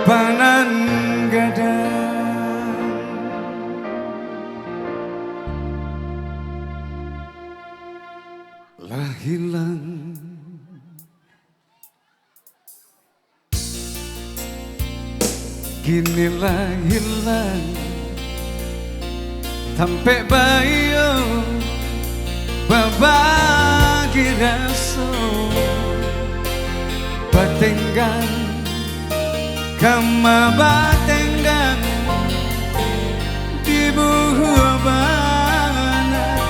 kapanan gadang lah hilang, kinilah hilang sampai bayo babagi raso batenggang kama batenggang di buah bana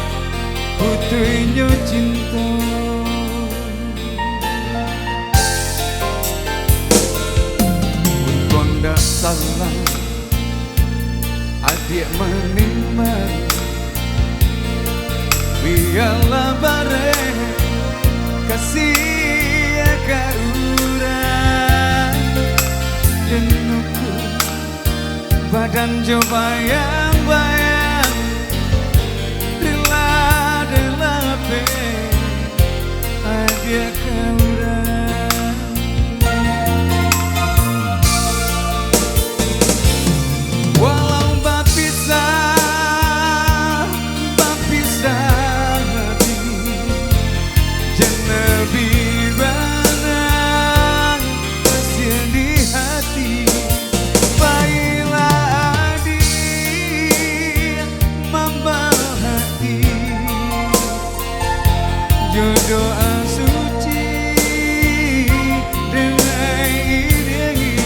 putuinyo cinta pun ndak salah adik menimbang biarlah bareng kasih kauran jenuhku badan jo bayang-bayang rela pe adik kauran walau bapisah hati jangan lebih banyak kasihan di hati baiklah adik membawa hati jodoh suci dengan ini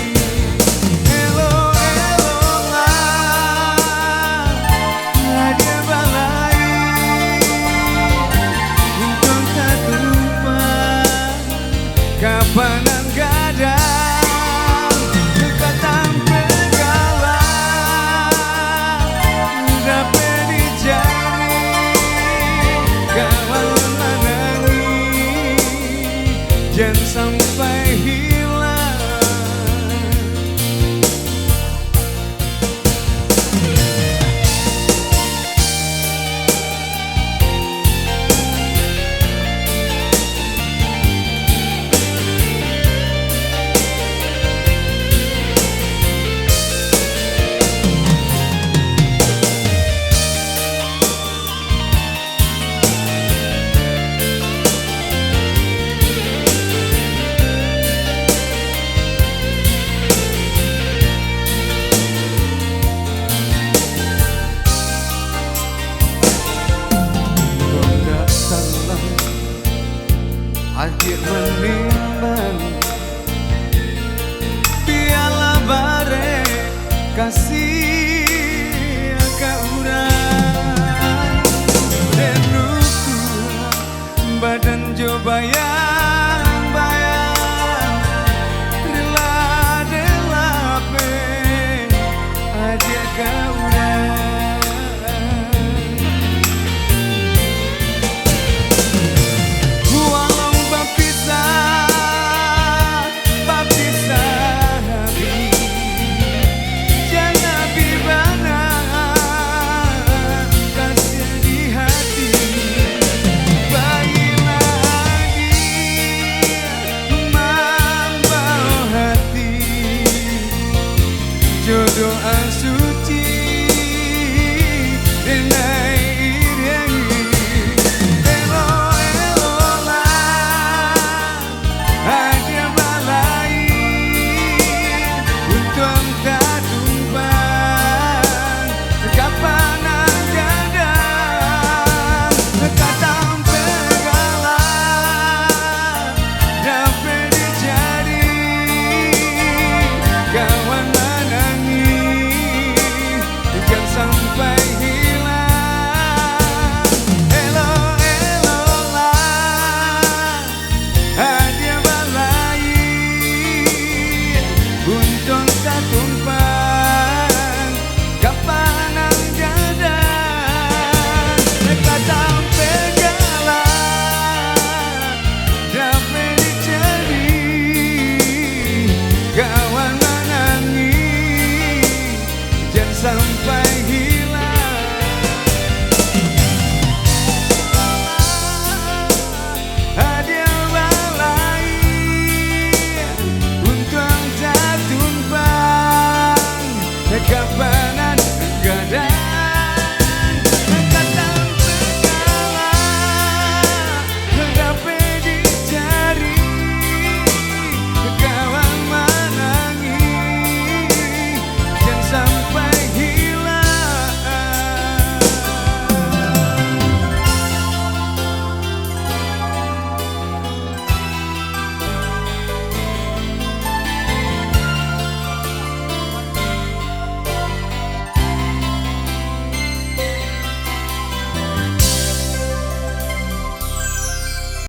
elo lah dia balai untuk tak lupa kapanan gadang dekatan pegalang dapat dicari kawan menangi jangan sampai hilang. Adik menimbang biarlah bare kasih kauran denuku badan jo bayang-bayang rela pe adik kauran jodoh suci dengan ini elo lah ada balai untuk tak tumpang kapanan gadang dekatan pegalang dapat dicari kawan sampai hilang elo lah hadiah balai untuk